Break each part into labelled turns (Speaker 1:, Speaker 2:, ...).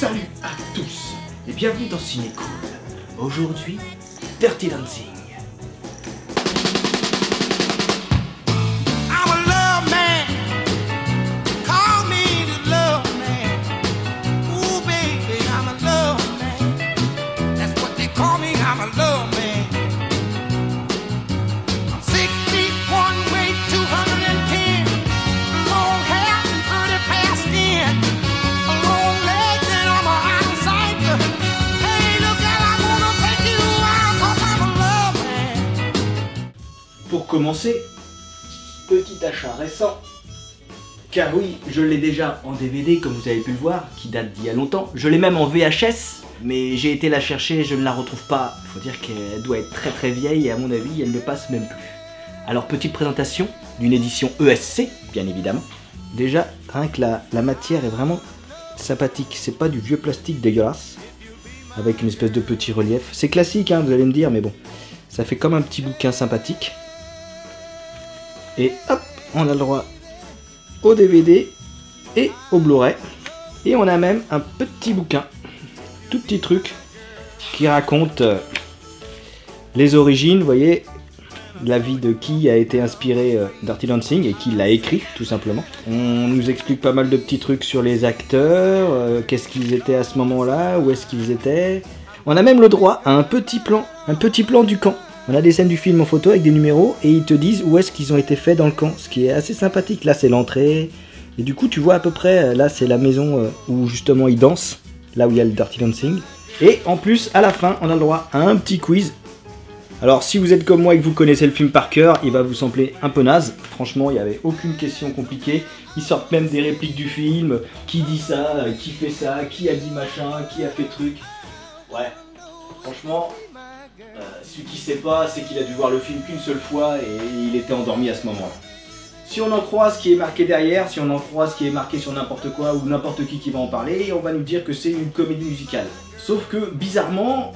Speaker 1: Salut à tous et bienvenue dans Ciné Cool. Aujourd'hui, Dirty Dancing. Pour commencer, petit achat récent, car oui, je l'ai déjà en DVD comme vous avez pu le voir, qui date d'il y a longtemps. Je l'ai même en VHS, mais j'ai été la chercher, je ne la retrouve pas. Il faut dire qu'elle doit être très très vieille et à mon avis, elle ne passe même plus. Alors petite présentation d'une édition ESC, bien évidemment. Déjà, rien que la matière est vraiment sympathique, c'est pas du vieux plastique dégueulasse, avec une espèce de petit relief. C'est classique, hein, vous allez me dire, mais bon, ça fait comme un petit bouquin sympathique. Et hop, on a le droit au DVD et au Blu-ray. Et on a même un petit bouquin, tout petit truc, qui raconte les origines, vous voyez, la vie de qui a été inspiré Dirty Dancing et qui l'a écrit, tout simplement. On nous explique pas mal de petits trucs sur les acteurs, qu'est-ce qu'ils étaient à ce moment-là, où est-ce qu'ils étaient. On a même le droit à un petit plan du camp. On a des scènes du film en photo avec des numéros et ils te disent où est-ce qu'ils ont été faits dans le camp, ce qui est assez sympathique. Là c'est l'entrée et du coup tu vois à peu près, là c'est la maison où justement ils dansent, là où il y a le Dirty Dancing. Et en plus à la fin on a le droit à un petit quiz. Alors si vous êtes comme moi et que vous connaissez le film par cœur, il va vous sembler un peu naze. Franchement il n'y avait aucune question compliquée. Ils sortent même des répliques du film, qui dit ça, qui fait ça, qui a dit machin, qui a fait truc. Ouais, franchement... celui qui sait pas, c'est qu'il a dû voir le film qu'une seule fois et il était endormi à ce moment-là. Si on en croit ce qui est marqué derrière, si on en croit ce qui est marqué sur n'importe quoi ou n'importe qui va en parler, on va nous dire que c'est une comédie musicale. Sauf que, bizarrement,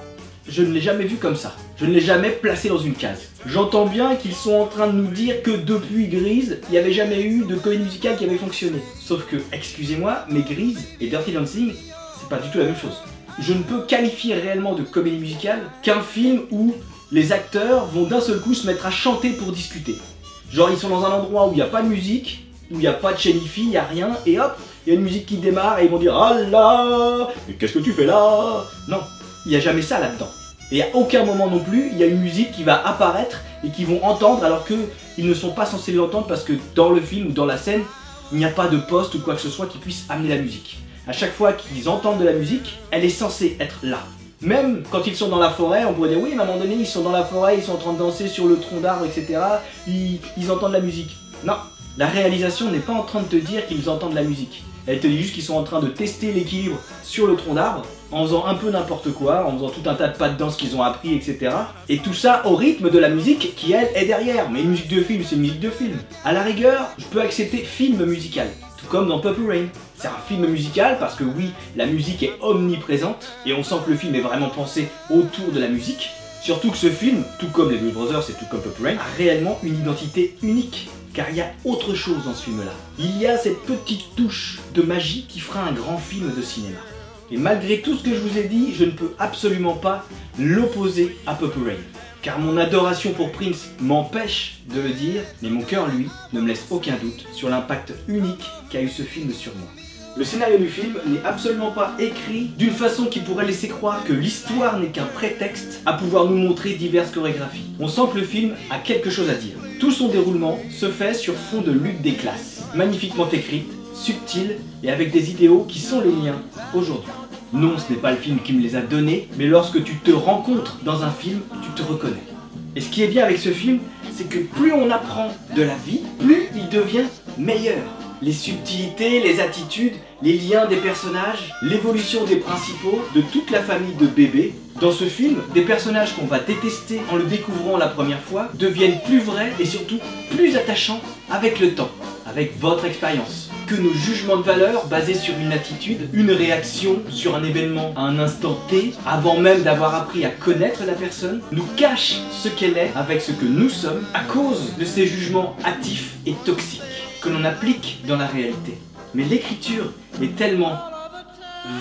Speaker 1: je ne l'ai jamais vu comme ça. Je ne l'ai jamais placé dans une case. J'entends bien qu'ils sont en train de nous dire que depuis Grease, il n'y avait jamais eu de comédie musicale qui avait fonctionné. Sauf que, excusez-moi, mais Grease et Dirty Dancing, c'est pas du tout la même chose. Je ne peux qualifier réellement de comédie musicale qu'un film où les acteurs vont d'un seul coup se mettre à chanter pour discuter. Genre ils sont dans un endroit où il n'y a pas de musique, où il n'y a pas de chaîne-hi-fi, il n'y a rien, et hop, il y a une musique qui démarre et ils vont dire « Ah là, mais qu'est-ce que tu fais là ?» Non, il n'y a jamais ça là-dedans. Et à aucun moment non plus, il y a une musique qui va apparaître et qu'ils vont entendre alors qu'ils ne sont pas censés l'entendre parce que dans le film ou dans la scène, il n'y a pas de poste ou quoi que ce soit qui puisse amener la musique. À chaque fois qu'ils entendent de la musique, elle est censée être là. Même quand ils sont dans la forêt, on pourrait dire oui, mais à un moment donné, ils sont dans la forêt, ils sont en train de danser sur le tronc d'arbre, etc. Ils entendent la musique. Non, la réalisation n'est pas en train de te dire qu'ils entendent la musique. Elle te dit juste qu'ils sont en train de tester l'équilibre sur le tronc d'arbre, en faisant un peu n'importe quoi, en faisant tout un tas de pas de danse qu'ils ont appris, etc. Et tout ça au rythme de la musique qui, elle, est derrière. Mais une musique de film, c'est une musique de film. À la rigueur, je peux accepter film musical. Tout comme dans Purple Rain. C'est un film musical parce que oui, la musique est omniprésente et on sent que le film est vraiment pensé autour de la musique. Surtout que ce film, tout comme les Blues Brothers et tout comme Purple Rain, a réellement une identité unique. Car il y a autre chose dans ce film-là. Il y a cette petite touche de magie qui fera un grand film de cinéma. Et malgré tout ce que je vous ai dit, je ne peux absolument pas l'opposer à Purple Rain. Car mon adoration pour Prince m'empêche de le dire, mais mon cœur, lui, ne me laisse aucun doute sur l'impact unique qu'a eu ce film sur moi. Le scénario du film n'est absolument pas écrit d'une façon qui pourrait laisser croire que l'histoire n'est qu'un prétexte à pouvoir nous montrer diverses chorégraphies. On sent que le film a quelque chose à dire. Tout son déroulement se fait sur fond de lutte des classes, magnifiquement écrite, subtile et avec des idéaux qui sont les liens aujourd'hui. Non, ce n'est pas le film qui me les a donnés, mais lorsque tu te rencontres dans un film, tu te reconnais. Et ce qui est bien avec ce film, c'est que plus on apprend de la vie, plus il devient meilleur. Les subtilités, les attitudes, les liens des personnages, l'évolution des principaux, de toute la famille de bébés. Dans ce film, des personnages qu'on va détester en le découvrant la première fois deviennent plus vrais et surtout plus attachants avec le temps, avec votre expérience. Que nos jugements de valeur basés sur une attitude, une réaction sur un événement à un instant T, avant même d'avoir appris à connaître la personne, nous cachent ce qu'elle est avec ce que nous sommes à cause de ces jugements hâtifs et toxiques que l'on applique dans la réalité. Mais l'écriture est tellement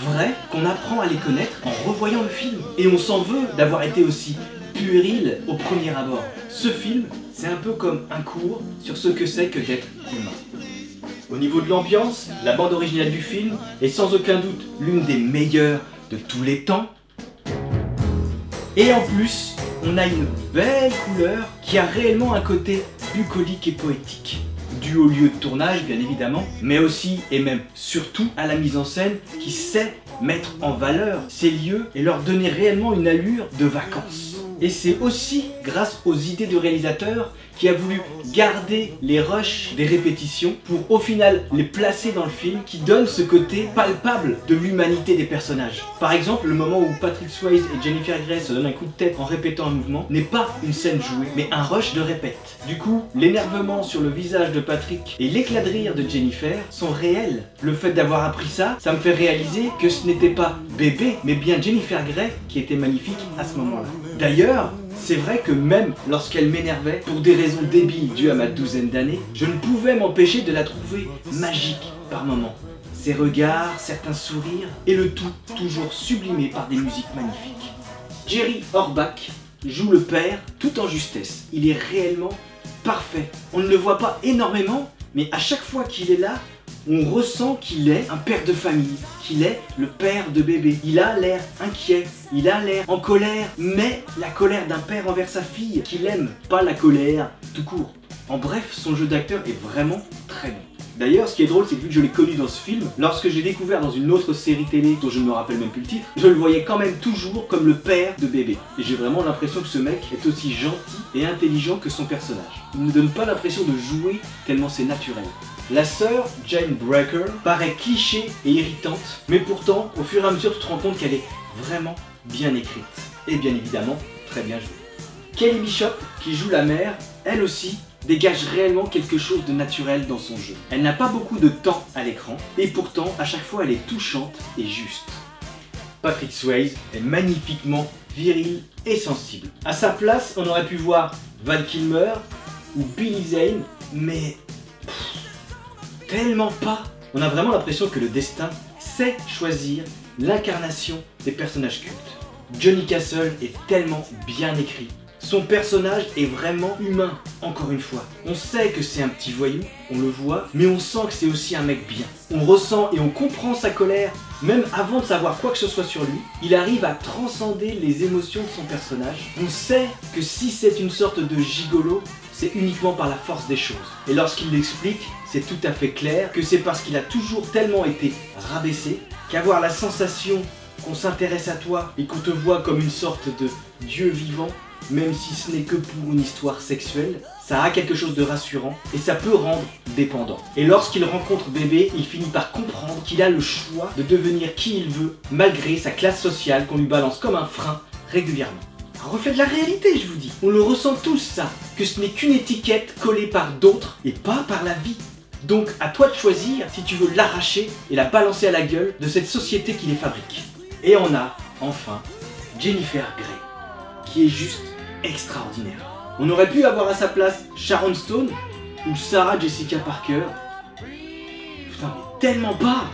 Speaker 1: vraies qu'on apprend à les connaître en revoyant le film. Et on s'en veut d'avoir été aussi puéril au premier abord. Ce film, c'est un peu comme un cours sur ce que c'est que d'être humain. Au niveau de l'ambiance, la bande originale du film est sans aucun doute l'une des meilleures de tous les temps. Et en plus, on a une belle couleur qui a réellement un côté bucolique et poétique. Dû au lieu de tournage, bien évidemment, mais aussi et même surtout à la mise en scène qui sait mettre en valeur ces lieux et leur donner réellement une allure de vacances. Et c'est aussi grâce aux idées du réalisateur qui a voulu garder les rushs des répétitions pour au final les placer dans le film qui donne ce côté palpable de l'humanité des personnages. Par exemple, le moment où Patrick Swayze et Jennifer Grey se donnent un coup de tête en répétant un mouvement n'est pas une scène jouée, mais un rush de répète. Du coup, l'énervement sur le visage de Patrick et l'éclat de rire de Jennifer sont réels. Le fait d'avoir appris ça, ça me fait réaliser que ce n'était pas bébé, mais bien Jennifer Grey qui était magnifique à ce moment-là. D'ailleurs, c'est vrai que même lorsqu'elle m'énervait, pour des raisons débiles dues à ma douzaine d'années, je ne pouvais m'empêcher de la trouver magique par moments. Ses regards, certains sourires, et le tout toujours sublimé par des musiques magnifiques. Jerry Orbach joue le père tout en justesse. Il est réellement parfait. On ne le voit pas énormément, mais à chaque fois qu'il est là, on ressent qu'il est un père de famille, qu'il est le père de bébé. Il a l'air inquiet, il a l'air en colère, mais la colère d'un père envers sa fille qu'il aime, pas la colère tout court. En bref, son jeu d'acteur est vraiment très bon. D'ailleurs, ce qui est drôle, c'est que vu que je l'ai connu dans ce film, lorsque je l'ai découvert dans une autre série télé dont je ne me rappelle même plus le titre, je le voyais quand même toujours comme le père de bébé. Et j'ai vraiment l'impression que ce mec est aussi gentil et intelligent que son personnage. Il ne donne pas l'impression de jouer tellement c'est naturel. La sœur, Jane Brecker, paraît cliché et irritante, mais pourtant, au fur et à mesure, tu te rends compte qu'elle est vraiment bien écrite. Et bien évidemment, très bien jouée. Kelly Bishop, qui joue la mère, elle aussi, dégage réellement quelque chose de naturel dans son jeu. Elle n'a pas beaucoup de temps à l'écran, et pourtant, à chaque fois, elle est touchante et juste. Patrick Swayze est magnifiquement viril et sensible. À sa place, on aurait pu voir Val Kilmer ou Billy Zane, mais tellement pas. On a vraiment l'impression que le destin sait choisir l'incarnation des personnages cultes. Johnny Castle est tellement bien écrit. Son personnage est vraiment humain, encore une fois. On sait que c'est un petit voyou, on le voit, mais on sent que c'est aussi un mec bien. On ressent et on comprend sa colère, même avant de savoir quoi que ce soit sur lui. Il arrive à transcender les émotions de son personnage. On sait que si c'est une sorte de gigolo, c'est uniquement par la force des choses. Et lorsqu'il l'explique, c'est tout à fait clair que c'est parce qu'il a toujours tellement été rabaissé qu'avoir la sensation qu'on s'intéresse à toi et qu'on te voit comme une sorte de dieu vivant, même si ce n'est que pour une histoire sexuelle, ça a quelque chose de rassurant et ça peut rendre dépendant. Et lorsqu'il rencontre bébé, il finit par comprendre qu'il a le choix de devenir qui il veut, malgré sa classe sociale qu'on lui balance comme un frein régulièrement. Un reflet de la réalité, je vous dis. On le ressent tous, ça, que ce n'est qu'une étiquette collée par d'autres et pas par la vie. Donc à toi de choisir si tu veux l'arracher et la balancer à la gueule de cette société qui les fabrique. Et on a, enfin, Jennifer Grey, qui est juste extraordinaire. On aurait pu avoir à sa place Sharon Stone ou Sarah Jessica Parker. Putain, mais tellement pas.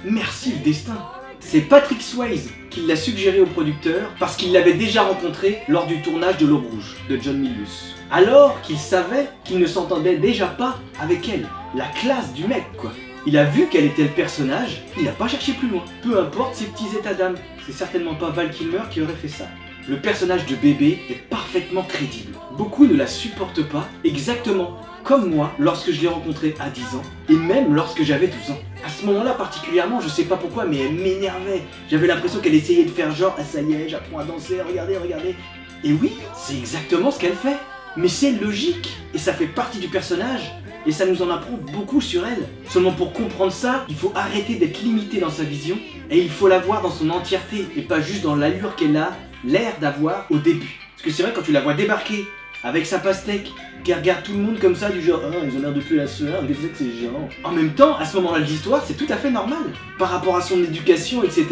Speaker 1: Merci le destin. C'est Patrick Swayze qui l'a suggéré au producteur parce qu'il l'avait déjà rencontré lors du tournage de L'Aube Rouge de John Milius. Alors qu'il savait qu'il ne s'entendait déjà pas avec elle. La classe du mec, quoi. Il a vu quel était le personnage, il n'a pas cherché plus loin. Peu importe ses petits états d'âme, c'est certainement pas Val Kilmer qui aurait fait ça. Le personnage de bébé est parfaitement crédible. Beaucoup ne la supportent pas, exactement comme moi lorsque je l'ai rencontrée à 10 ans, et même lorsque j'avais 12 ans. À ce moment-là particulièrement, je sais pas pourquoi, mais elle m'énervait. J'avais l'impression qu'elle essayait de faire genre « Ah ça y est, j'apprends à danser, regardez, regardez ». Et oui, c'est exactement ce qu'elle fait. Mais c'est logique, et ça fait partie du personnage, et ça nous en apprend beaucoup sur elle. Seulement pour comprendre ça, il faut arrêter d'être limité dans sa vision, et il faut la voir dans son entièreté, et pas juste dans l'allure qu'elle a l'air d'avoir au début. Parce que c'est vrai, quand tu la vois débarquer avec sa pastèque, qui regarde tout le monde comme ça, du genre « Ah, ils ont l'air de tuer la sœur, qu'est-ce que c'est gênant ?» En même temps, à ce moment-là de l'histoire, c'est tout à fait normal. Par rapport à son éducation, etc.,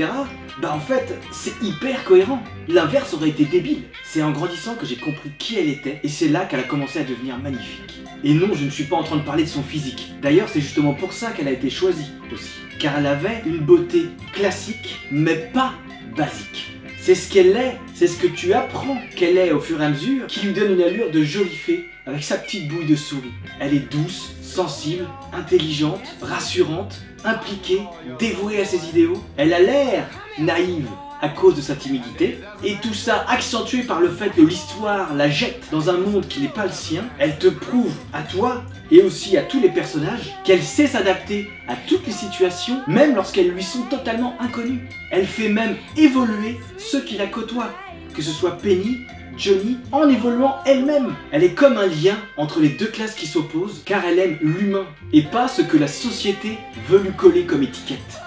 Speaker 1: bah en fait, c'est hyper cohérent. L'inverse aurait été débile. C'est en grandissant que j'ai compris qui elle était, et c'est là qu'elle a commencé à devenir magnifique. Et non, je ne suis pas en train de parler de son physique. D'ailleurs, c'est justement pour ça qu'elle a été choisie aussi. Car elle avait une beauté classique, mais pas basique. C'est ce qu'elle est, c'est ce que tu apprends qu'elle est au fur et à mesure, qui lui donne une allure de jolie fée, avec sa petite bouille de souris. Elle est douce, sensible, intelligente, rassurante, impliquée, dévouée à ses idéaux. Elle a l'air naïve à cause de sa timidité, et tout ça accentué par le fait que l'histoire la jette dans un monde qui n'est pas le sien. Elle te prouve à toi, et aussi à tous les personnages, qu'elle sait s'adapter à toutes les situations, même lorsqu'elles lui sont totalement inconnues. Elle fait même évoluer ceux qui la côtoient, que ce soit Penny, Johnny, en évoluant elle-même. Elle est comme un lien entre les deux classes qui s'opposent, car elle aime l'humain, et pas ce que la société veut lui coller comme étiquette.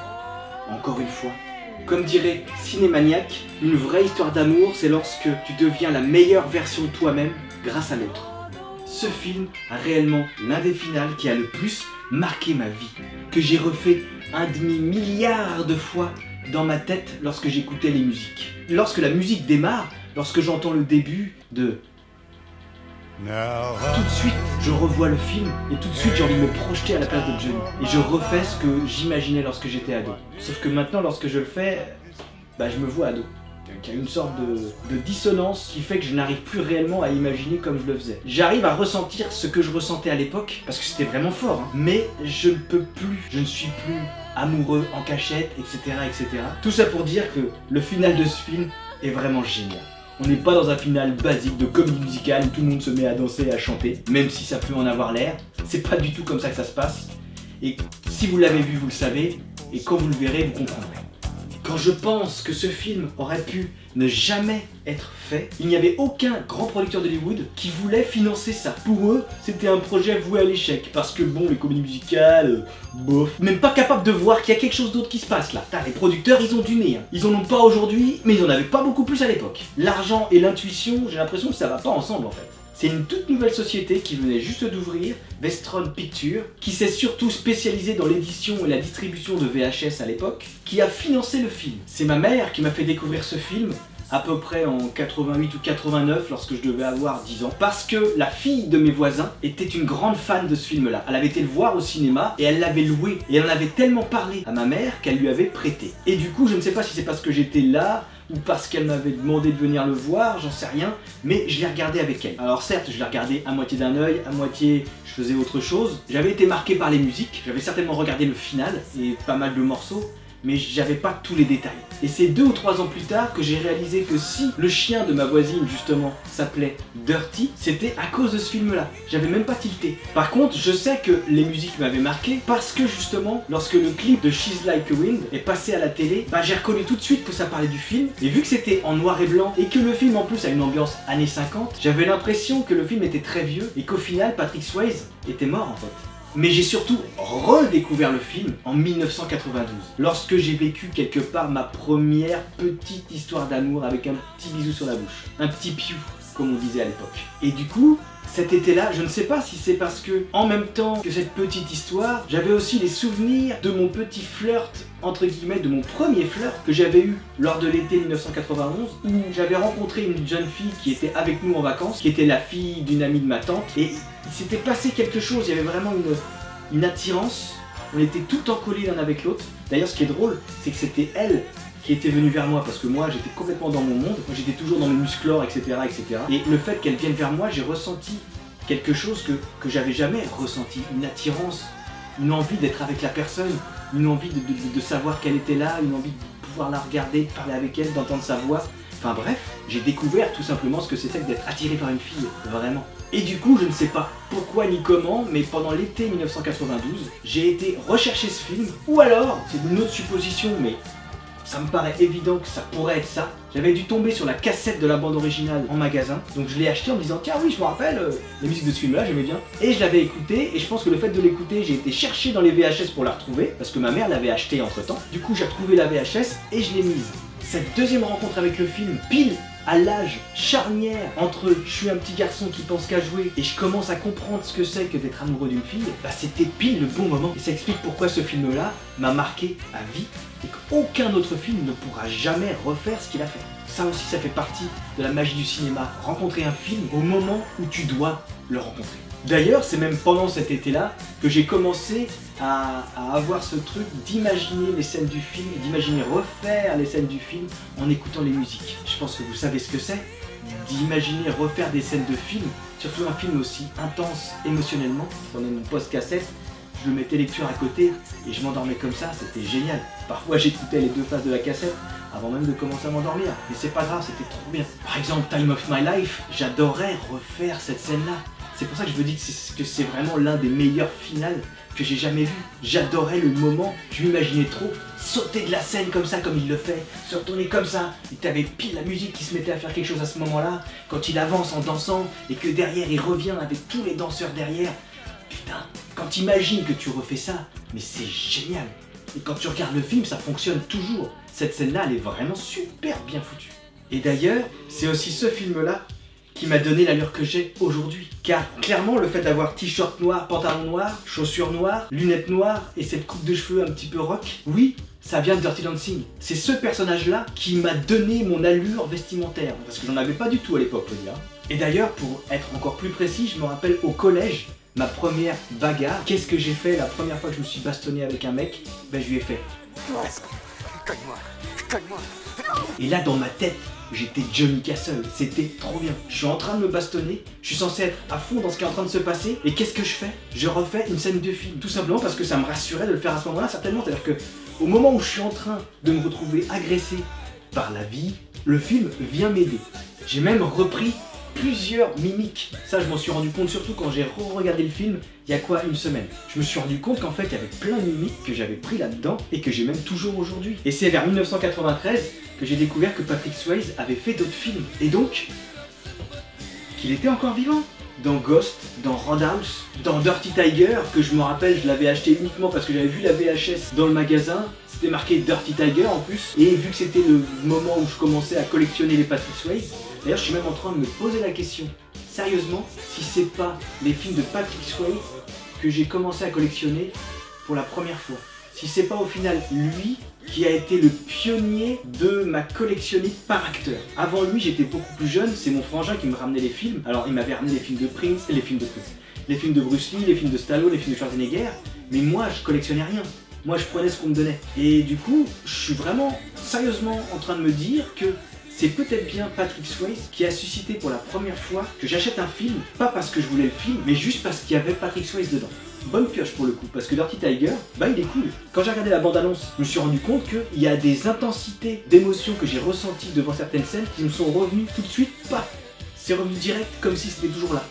Speaker 1: Encore une fois, comme dirait Cinémaniac, une vraie histoire d'amour, c'est lorsque tu deviens la meilleure version de toi-même grâce à l'autre. Ce film a réellement l'un des finales qui a le plus marqué ma vie, que j'ai refait 1,5 milliard de fois dans ma tête lorsque j'écoutais les musiques. Lorsque la musique démarre, lorsque j'entends le début de... Tout de suite, je revois le film et tout de suite j'ai envie de me projeter à la place de Johnny. Et je refais ce que j'imaginais lorsque j'étais ado. Sauf que maintenant, lorsque je le fais, bah je me vois ado. Il y a une sorte de dissonance qui fait que je n'arrive plus réellement à imaginer comme je le faisais. J'arrive à ressentir ce que je ressentais à l'époque, parce que c'était vraiment fort, hein. Mais je ne peux plus, je ne suis plus amoureux en cachette, etc., etc. Tout ça pour dire que le final de ce film est vraiment génial. On n'est pas dans un final basique de comédie musicale où tout le monde se met à danser et à chanter, même si ça peut en avoir l'air. C'est pas du tout comme ça que ça se passe. Et si vous l'avez vu, vous le savez, et quand vous le verrez, vous comprendrez. Quand je pense que ce film aurait pu ne jamais être fait, il n'y avait aucun grand producteur d'Hollywood qui voulait financer ça. Pour eux, c'était un projet voué à l'échec. Parce que bon, les comédies musicales, bof. Même pas capable de voir qu'il y a quelque chose d'autre qui se passe là. Les producteurs, ils ont du nez. Hein. Ils en ont pas aujourd'hui, mais ils en avaient pas beaucoup plus à l'époque. L'argent et l'intuition, j'ai l'impression que ça va pas ensemble en fait. C'est une toute nouvelle société qui venait juste d'ouvrir, Vestron Pictures, qui s'est surtout spécialisée dans l'édition et la distribution de VHS à l'époque, qui a financé le film. C'est ma mère qui m'a fait découvrir ce film, à peu près en 88 ou 89, lorsque je devais avoir 10 ans, parce que la fille de mes voisins était une grande fan de ce film-là. Elle avait été le voir au cinéma et elle l'avait loué, et elle en avait tellement parlé à ma mère qu'elle lui avait prêté. Et du coup, je ne sais pas si c'est parce que j'étais là, ou parce qu'elle m'avait demandé de venir le voir, j'en sais rien, mais je l'ai regardé avec elle. Alors certes, je l'ai regardé à moitié d'un œil, à moitié je faisais autre chose. J'avais été marqué par les musiques, j'avais certainement regardé le final, et pas mal de morceaux, mais j'avais pas tous les détails. Et c'est 2 ou 3 ans plus tard que j'ai réalisé que si le chien de ma voisine, justement, s'appelait Dirty, c'était à cause de ce film-là. J'avais même pas tilté. Par contre, je sais que les musiques m'avaient marqué parce que, justement, lorsque le clip de She's Like a Wind est passé à la télé, bah j'ai reconnu tout de suite que ça parlait du film. Et vu que c'était en noir et blanc, et que le film, en plus, a une ambiance années 50, j'avais l'impression que le film était très vieux, et qu'au final, Patrick Swayze était mort, en fait. Mais j'ai surtout redécouvert le film en 1992, lorsque j'ai vécu quelque part ma première petite histoire d'amour avec un petit bisou sur la bouche. Un petit piou, comme on disait à l'époque. Et du coup, cet été-là, je ne sais pas si c'est parce que, en même temps que cette petite histoire, j'avais aussi les souvenirs de mon petit flirt, entre guillemets, de mon premier flirt que j'avais eu lors de l'été 1991, où j'avais rencontré une jeune fille qui était avec nous en vacances, qui était la fille d'une amie de ma tante, et il s'était passé quelque chose, il y avait vraiment une attirance, on était tout encollés l'un avec l'autre. D'ailleurs, ce qui est drôle, c'est que c'était elle qui était venue vers moi, parce que moi j'étais complètement dans mon monde, moi j'étais toujours dans mes musclores, etc., etc. Et le fait qu'elle vienne vers moi, j'ai ressenti quelque chose que j'avais jamais ressenti, une attirance, une envie d'être avec la personne, une envie de savoir qu'elle était là, une envie de pouvoir la regarder, de parler avec elle, d'entendre sa voix. Enfin bref, j'ai découvert tout simplement ce que c'était que d'être attiré par une fille, vraiment. Et du coup, je ne sais pas pourquoi ni comment, mais pendant l'été 1992, j'ai été rechercher ce film, ou alors, c'est une autre supposition, mais ça me paraît évident que ça pourrait être ça. J'avais dû tomber sur la cassette de la bande originale en magasin, donc je l'ai acheté en me disant tiens oui je me rappelle, les musiques de ce film là j'aimais bien. Et je l'avais écouté, et je pense que le fait de l'écouter, j'ai été chercher dans les VHS pour la retrouver, parce que ma mère l'avait acheté entre temps. Du coup j'ai retrouvé la VHS et je l'ai mise. Cette deuxième rencontre avec le film, pile à l'âge charnière entre je suis un petit garçon qui pense qu'à jouer et je commence à comprendre ce que c'est que d'être amoureux d'une fille, bah c'était pile le bon moment. Et ça explique pourquoi ce film-là m'a marqué à vie et qu'aucun autre film ne pourra jamais refaire ce qu'il a fait. Ça aussi, ça fait partie de la magie du cinéma. Rencontrer un film au moment où tu dois le rencontrer. D'ailleurs, c'est même pendant cet été-là que j'ai commencé à avoir ce truc d'imaginer les scènes du film, d'imaginer refaire les scènes du film en écoutant les musiques. Je pense que vous savez ce que c'est, d'imaginer refaire des scènes de film, surtout un film aussi intense émotionnellement. Prenez mon post-cassette, je le mettais lecture à côté et je m'endormais comme ça, c'était génial. Parfois j'écoutais les deux phases de la cassette avant même de commencer à m'endormir, mais c'est pas grave, c'était trop bien. Par exemple, Time of My Life, j'adorais refaire cette scène-là. C'est pour ça que je vous dis que c'est vraiment l'un des meilleurs finales que j'ai jamais vu. J'adorais le moment, je m'imaginais trop sauter de la scène comme ça, comme il le fait, se retourner comme ça, et t'avais pile la musique qui se mettait à faire quelque chose à ce moment-là, quand il avance en dansant, et que derrière il revient avec tous les danseurs derrière. Putain, quand t'imagines que tu refais ça, mais c'est génial. Et quand tu regardes le film, ça fonctionne toujours. Cette scène-là, elle est vraiment super bien foutue. Et d'ailleurs, c'est aussi ce film-là qui m'a donné l'allure que j'ai aujourd'hui. Car clairement, le fait d'avoir t-shirt noir, pantalon noir, chaussures noires, lunettes noires et cette coupe de cheveux un petit peu rock, oui, ça vient de Dirty Dancing. C'est ce personnage-là qui m'a donné mon allure vestimentaire, parce que j'en avais pas du tout à l'époque, faut dire. Et d'ailleurs, pour être encore plus précis, je me rappelle au collège, ma première bagarre. Qu'est-ce que j'ai fait la première fois que je me suis bastonné avec un mec? Ben je lui ai fait cogne-moi, cogne-moi. Et là dans ma tête, j'étais Johnny Castle, c'était trop bien. Je suis en train de me bastonner, je suis censé être à fond dans ce qui est en train de se passer, et qu'est-ce que je fais? Je refais une scène de film, tout simplement parce que ça me rassurait de le faire à ce moment-là, certainement. C'est-à-dire que au moment où je suis en train de me retrouver agressé par la vie, le film vient m'aider. J'ai même repris plusieurs mimiques. Ça, je m'en suis rendu compte surtout quand j'ai re-regardé le film il y a quoi, une semaine. Je me suis rendu compte qu'en fait, il y avait plein de mimiques que j'avais pris là-dedans et que j'ai même toujours aujourd'hui. Et c'est vers 1993 que j'ai découvert que Patrick Swayze avait fait d'autres films. Et donc, qu'il était encore vivant. Dans Ghost, dans Roadhouse, dans Dirty Tiger, que je me rappelle, je l'avais acheté uniquement parce que j'avais vu la VHS dans le magasin. C'était marqué Dirty Tiger en plus. Et vu que c'était le moment où je commençais à collectionner les Patrick Swayze, d'ailleurs, je suis même en train de me poser la question, sérieusement, si c'est pas les films de Patrick Swayze que j'ai commencé à collectionner pour la première fois. Si c'est pas au final lui qui a été le pionnier de ma collectionnée par acteur. Avant lui, j'étais beaucoup plus jeune, c'est mon frangin qui me ramenait les films. Alors, il m'avait ramené les films de Prince, les films de Bruce Lee, les films de Stallone, les films de Schwarzenegger, mais moi, je collectionnais rien. Moi, je prenais ce qu'on me donnait. Et du coup, je suis vraiment sérieusement en train de me dire que c'est peut-être bien Patrick Swayze qui a suscité pour la première fois que j'achète un film, pas parce que je voulais le film, mais juste parce qu'il y avait Patrick Swayze dedans. Bonne pioche pour le coup, parce que Dirty Tiger, bah il est cool. Quand j'ai regardé la bande-annonce, je me suis rendu compte qu'il y a des intensités d'émotions que j'ai ressenties devant certaines scènes qui me sont revenues tout de suite, paf. C'est revenu direct, comme si c'était toujours là.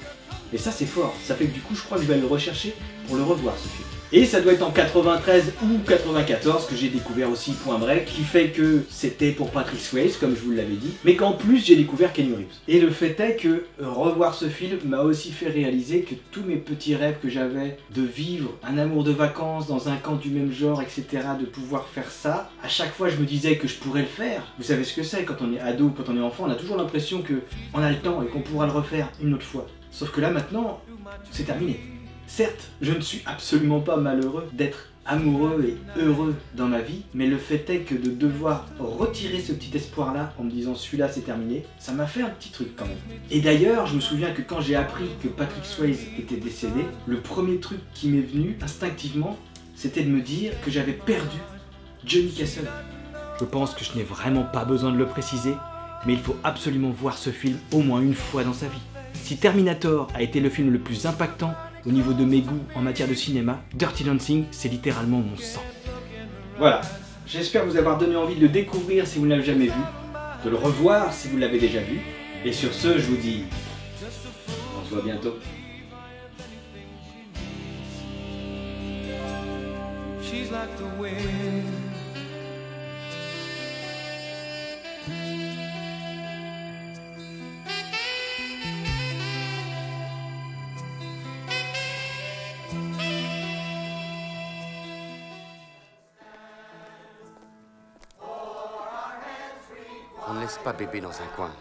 Speaker 1: Et ça c'est fort, ça fait que du coup je crois que je vais le rechercher pour le revoir ce film. Et ça doit être en 93 ou 94 que j'ai découvert aussi Point Break, qui fait que c'était pour Patrick Swayze, comme je vous l'avais dit, mais qu'en plus j'ai découvert Keanu Reeves. Et le fait est que revoir ce film m'a aussi fait réaliser que tous mes petits rêves que j'avais de vivre un amour de vacances dans un camp du même genre, etc., de pouvoir faire ça, à chaque fois je me disais que je pourrais le faire. Vous savez ce que c'est, quand on est ado ou quand on est enfant, on a toujours l'impression qu'on a le temps et qu'on pourra le refaire une autre fois. Sauf que là maintenant, c'est terminé. Certes, je ne suis absolument pas malheureux d'être amoureux et heureux dans ma vie, mais le fait est que de devoir retirer ce petit espoir-là en me disant celui-là c'est terminé, ça m'a fait un petit truc quand même. Et d'ailleurs, je me souviens que quand j'ai appris que Patrick Swayze était décédé, le premier truc qui m'est venu instinctivement, c'était de me dire que j'avais perdu Johnny Castle. Je pense que je n'ai vraiment pas besoin de le préciser, mais il faut absolument voir ce film au moins une fois dans sa vie. Si Terminator a été le film le plus impactant au niveau de mes goûts en matière de cinéma, Dirty Dancing, c'est littéralement mon sang. Voilà, j'espère vous avoir donné envie de le découvrir si vous ne l'avez jamais vu, de le revoir si vous l'avez déjà vu, et sur ce, je vous dis, on se voit bientôt. She's like the wind.
Speaker 2: On ne laisse pas bébé dans un coin.